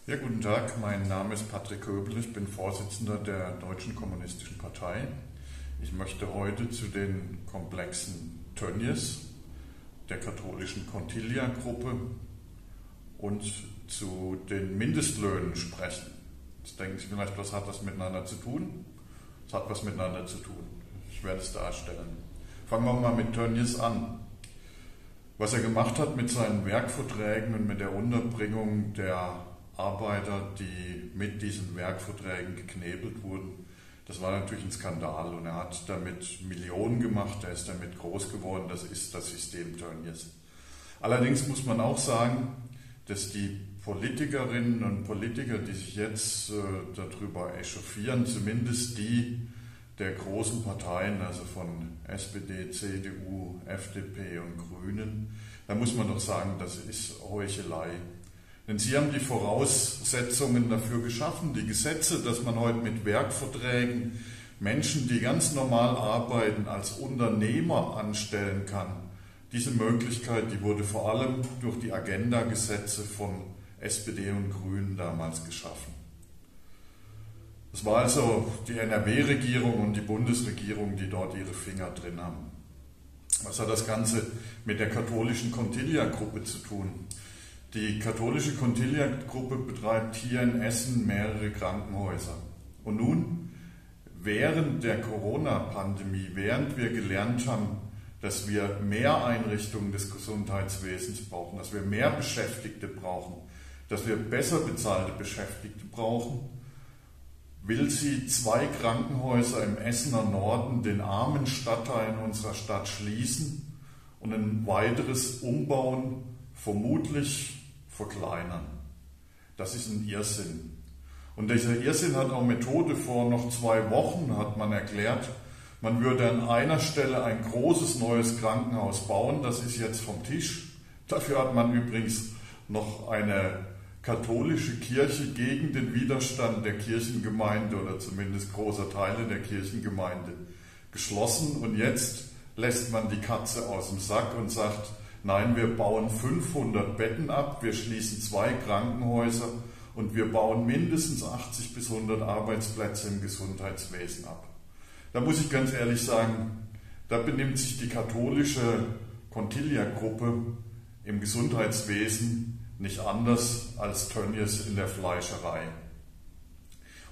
Ja, guten Tag, mein Name ist Patrick Köbel, ich bin Vorsitzender der Deutschen Kommunistischen Partei. Ich möchte heute zu den Komplexen Tönnies, der katholischen Contilia-Gruppe und zu den Mindestlöhnen sprechen. Jetzt denken Sie vielleicht, was hat das miteinander zu tun? Es hat was miteinander zu tun. Ich werde es darstellen. Fangen wir mal mit Tönnies an. Was er gemacht hat mit seinen Werkverträgen und mit der Unterbringung der Arbeiter, die mit diesen Werkverträgen geknebelt wurden, das war natürlich ein Skandal und er hat damit Millionen gemacht, er ist damit groß geworden, das ist das System Tönnies. Allerdings muss man auch sagen, dass die Politikerinnen und Politiker, die sich jetzt darüber echauffieren, zumindest die der großen Parteien, also von SPD, CDU, FDP und Grünen, da muss man doch sagen, das ist Heuchelei. Denn sie haben die Voraussetzungen dafür geschaffen, die Gesetze, dass man heute mit Werkverträgen Menschen, die ganz normal arbeiten, als Unternehmer anstellen kann. Diese Möglichkeit, die wurde vor allem durch die Agenda-Gesetze von SPD und Grünen damals geschaffen. Das war also die NRW-Regierung und die Bundesregierung, die dort ihre Finger drin haben. Was hat das Ganze mit der katholischen Contilia-Gruppe zu tun? Die katholische Contilia-Gruppe betreibt hier in Essen mehrere Krankenhäuser. Und nun, während der Corona-Pandemie, während wir gelernt haben, dass wir mehr Einrichtungen des Gesundheitswesens brauchen, dass wir mehr Beschäftigte brauchen, dass wir besser bezahlte Beschäftigte brauchen, will sie 2 Krankenhäuser im Essener Norden, den armen Stadtteilen unserer Stadt, schließen und ein weiteres umbauen, vermutlich verkleinern. Das ist ein Irrsinn. Und dieser Irrsinn hat auch Methode. Vor noch 2 Wochen hat man erklärt, man würde an einer Stelle ein großes neues Krankenhaus bauen. Das ist jetzt vom Tisch. Dafür hat man übrigens noch eine katholische Kirche gegen den Widerstand der Kirchengemeinde oder zumindest großer Teile der Kirchengemeinde geschlossen. Und jetzt lässt man die Katze aus dem Sack und sagt, nein, wir bauen 500 Betten ab, wir schließen 2 Krankenhäuser und wir bauen mindestens 80 bis 100 Arbeitsplätze im Gesundheitswesen ab. Da muss ich ganz ehrlich sagen, da benimmt sich die katholische Contilia-Gruppe im Gesundheitswesen nicht anders als Tönnies in der Fleischerei.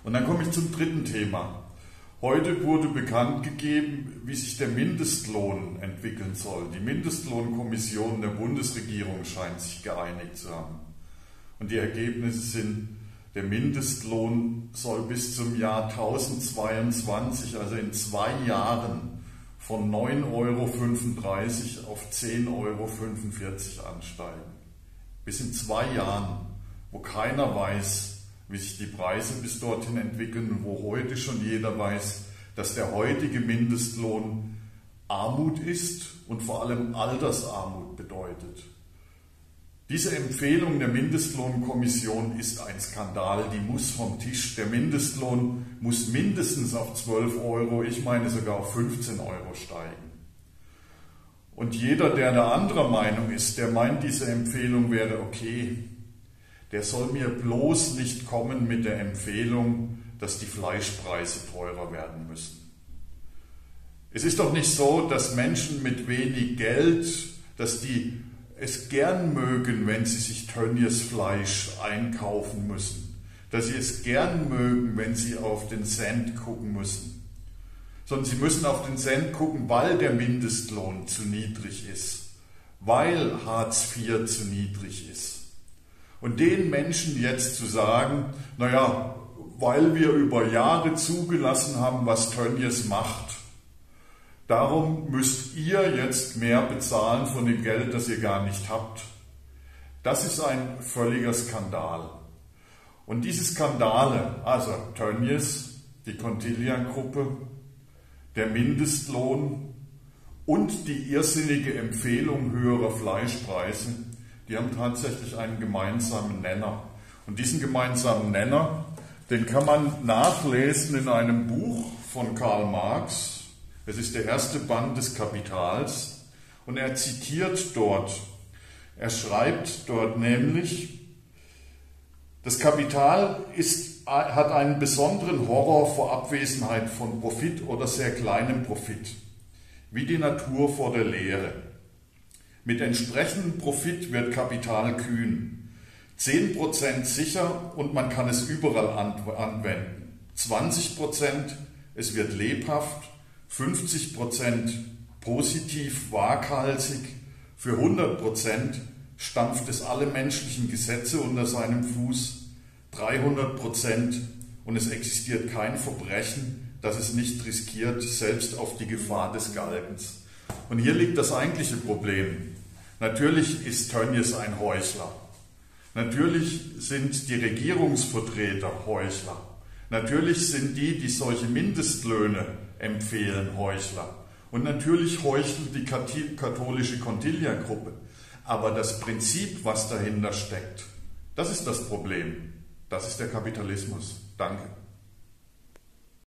Und dann komme ich zum dritten Thema. Heute wurde bekannt gegeben, wie sich der Mindestlohn entwickeln soll. Die Mindestlohnkommission der Bundesregierung scheint sich geeinigt zu haben. Und die Ergebnisse sind, der Mindestlohn soll bis zum Jahr 1022, also in 2 Jahren, von 9,35 € auf 10,45 € ansteigen. Bis in 2 Jahren, wo keiner weiß, wie sich die Preise bis dorthin entwickeln und wo heute schon jeder weiß, dass der heutige Mindestlohn Armut ist und vor allem Altersarmut bedeutet. Diese Empfehlung der Mindestlohnkommission ist ein Skandal, die muss vom Tisch. Der Mindestlohn muss mindestens auf 12 €, ich meine sogar auf 15 € steigen. Und jeder, der eine andere Meinung ist, der meint, diese Empfehlung wäre okay, der soll mir bloß nicht kommen mit der Empfehlung, dass die Fleischpreise teurer werden müssen. Es ist doch nicht so, dass Menschen mit wenig Geld, dass die es gern mögen, wenn sie sich Tönnies Fleisch einkaufen müssen, dass sie es gern mögen, wenn sie auf den Cent gucken müssen, sondern sie müssen auf den Cent gucken, weil der Mindestlohn zu niedrig ist, weil Hartz IV zu niedrig ist. Und den Menschen jetzt zu sagen, naja, weil wir über Jahre zugelassen haben, was Tönnies macht, darum müsst ihr jetzt mehr bezahlen von dem Geld, das ihr gar nicht habt. Das ist ein völliger Skandal. Und diese Skandale, also Tönnies, die Contilia-Gruppe, der Mindestlohn und die irrsinnige Empfehlung höherer Fleischpreise, die haben tatsächlich einen gemeinsamen Nenner. Und diesen gemeinsamen Nenner, den kann man nachlesen in einem Buch von Karl Marx. Es ist der erste Band des Kapitals. Und er zitiert dort, er schreibt dort nämlich, Das Kapital hat einen besonderen Horror vor Abwesenheit von Profit oder sehr kleinem Profit, wie die Natur vor der Leere. Mit entsprechendem Profit wird Kapital kühn. 10% sicher und man kann es überall anwenden. 20%, es wird lebhaft. 50% positiv, waghalsig. Für 100% stampft es alle menschlichen Gesetze unter seinem Fuß. 300% und es existiert kein Verbrechen, das es nicht riskiert, selbst auf die Gefahr des Galgens. Und hier liegt das eigentliche Problem. Natürlich ist Tönnies ein Heuchler. Natürlich sind die Regierungsvertreter Heuchler. Natürlich sind die, die solche Mindestlöhne empfehlen, Heuchler. Und natürlich heuchelt die katholische Contilia-Gruppe. Aber das Prinzip, was dahinter steckt, das ist das Problem. Das ist der Kapitalismus. Danke.